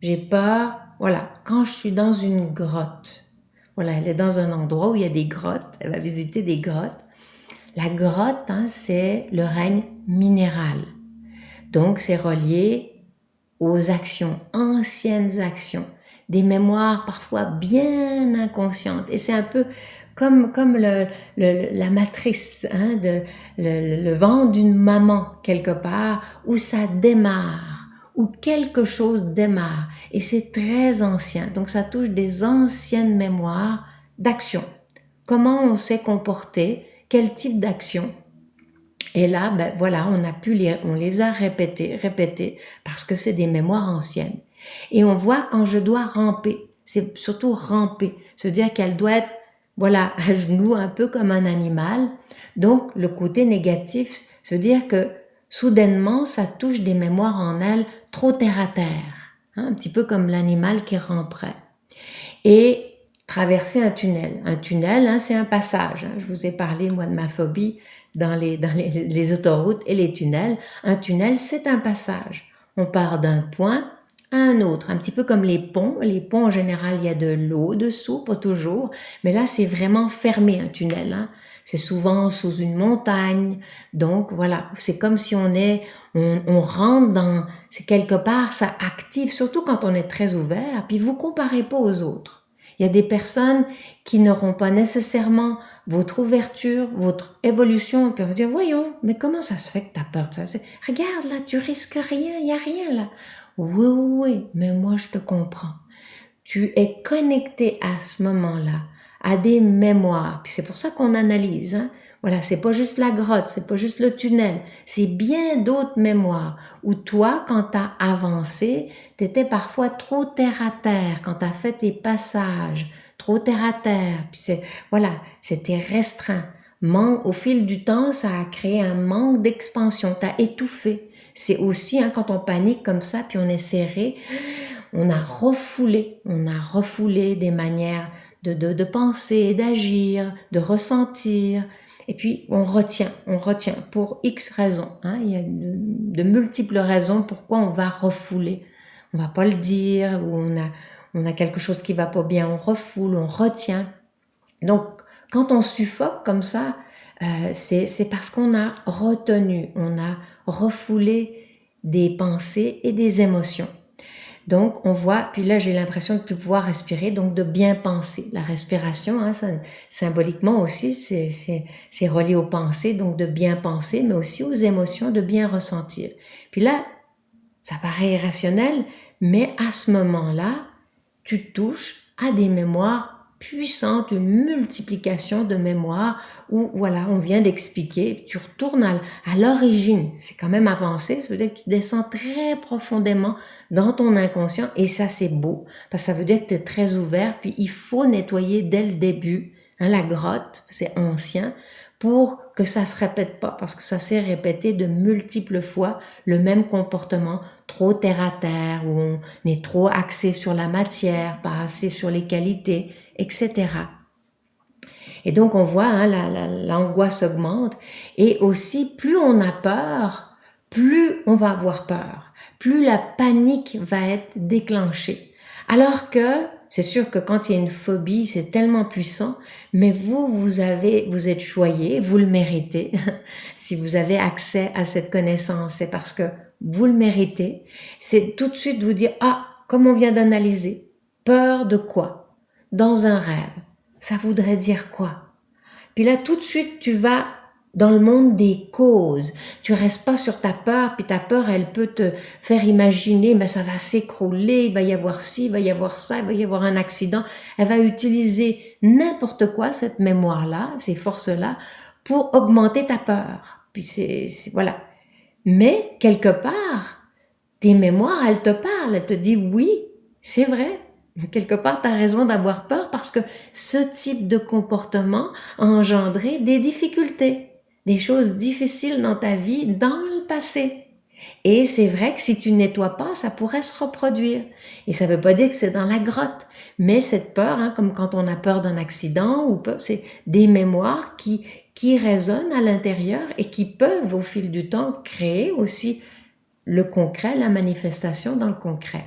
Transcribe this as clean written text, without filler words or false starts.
j'ai peur, voilà, quand je suis dans une grotte. Voilà, elle est dans un endroit où il y a des grottes, elle va visiter des grottes. La grotte, hein, c'est le règne minéral. Donc, c'est relié aux actions, anciennes actions, des mémoires parfois bien inconscientes. Et c'est un peu comme la matrice, hein, le ventre d'une maman, quelque part, où ça démarre, où quelque chose démarre. Et c'est très ancien. Donc, ça touche des anciennes mémoires d'action. Comment on s'est comporté, quel type d'action. Et là, ben voilà, on les a répétés, parce que c'est des mémoires anciennes. Et on voit quand je dois ramper, c'est surtout ramper, se dire qu'elle doit être, voilà, à genoux, un peu comme un animal. Donc, le côté négatif, se dire que soudainement, ça touche des mémoires en elle trop terre à terre, hein, un petit peu comme l'animal qui ramperait. Et traverser un tunnel. Un tunnel, hein, c'est un passage. Hein. Je vous ai parlé, moi, de ma phobie dans les autoroutes et les tunnels. Un tunnel, c'est un passage. On part d'un point à un autre, un petit peu comme les ponts. Les ponts, en général, il y a de l'eau dessous, pas toujours. Mais là, c'est vraiment fermé, un tunnel. Hein. C'est souvent sous une montagne. Donc, voilà, c'est comme si on rentre dans, c'est quelque part, ça active, surtout quand on est très ouvert, puis vous comparez pas aux autres. Il y a des personnes qui n'auront pas nécessairement votre ouverture, votre évolution, puis on va dire, voyons, mais comment ça se fait que tu as peur de ça? Regarde là, tu risques rien, il n'y a rien là. Oui, oui, oui, mais moi je te comprends. Tu es connecté à ce moment-là, à des mémoires, puis c'est pour ça qu'on analyse, hein. Voilà, c'est pas juste la grotte, c'est pas juste le tunnel, c'est bien d'autres mémoires où toi, quand tu as avancé, tu étais parfois trop terre à terre quand tu as fait tes passages, trop terre à terre, puis voilà, c'était restreint. Au fil du temps, ça a créé un manque d'expansion, tu as étouffé. C'est aussi, hein, quand on panique comme ça, puis on est serré, on a refoulé des manières de penser, d'agir, de ressentir. Et puis, on retient pour X raisons. Hein. Il y a de multiples raisons pourquoi on va refouler. On va pas le dire, ou on a quelque chose qui va pas bien, on refoule, on retient. Donc, quand on suffoque comme ça, c'est parce qu'on a retenu, on a refoulé des pensées et des émotions. Donc, on voit, puis là, j'ai l'impression de plus pouvoir respirer, donc de bien penser. La respiration, hein, ça, symboliquement aussi, c'est relié aux pensées, donc de bien penser, mais aussi aux émotions, de bien ressentir. Puis là, ça paraît irrationnel, mais à ce moment-là, tu touches à des mémoires puissantes, une multiplication de mémoires où, voilà, on vient d'expliquer, tu retournes à l'origine. C'est quand même avancé, ça veut dire que tu descends très profondément dans ton inconscient et ça, c'est beau, parce que ça veut dire que tu es très ouvert, puis il faut nettoyer dès le début, hein, la grotte, c'est ancien, pour que ça se répète pas, parce que ça s'est répété de multiples fois, le même comportement, trop terre à terre, où on est trop axé sur la matière, pas assez sur les qualités, etc. Et donc on voit, hein, l'angoisse augmente, et aussi plus on a peur, plus on va avoir peur, plus la panique va être déclenchée. Alors que c'est sûr que quand il y a une phobie, c'est tellement puissant, mais vous êtes choyé, vous le méritez. Si vous avez accès à cette connaissance, c'est parce que vous le méritez. C'est tout de suite vous dire, ah, comme on vient d'analyser, peur de quoi? Dans un rêve. Ça voudrait dire quoi? Puis là, tout de suite, tu vas dans le monde des causes. Tu restes pas sur ta peur, puis ta peur, elle peut te faire imaginer, mais ça va s'écrouler, il va y avoir ci, il va y avoir ça, il va y avoir un accident. Elle va utiliser n'importe quoi, cette mémoire-là, ces forces-là, pour augmenter ta peur. Puis voilà. Mais, quelque part, tes mémoires, elles te parlent, elles te disent oui, c'est vrai. Quelque part, tu as raison d'avoir peur parce que ce type de comportement a engendré des difficultés, des choses difficiles dans ta vie dans le passé. Et c'est vrai que si tu ne nettoies pas, ça pourrait se reproduire. Et ça ne veut pas dire que c'est dans la grotte. Mais cette peur, hein, comme quand on a peur d'un accident, c'est des mémoires qui résonnent à l'intérieur et qui peuvent, au fil du temps, créer aussi le concret, la manifestation dans le concret.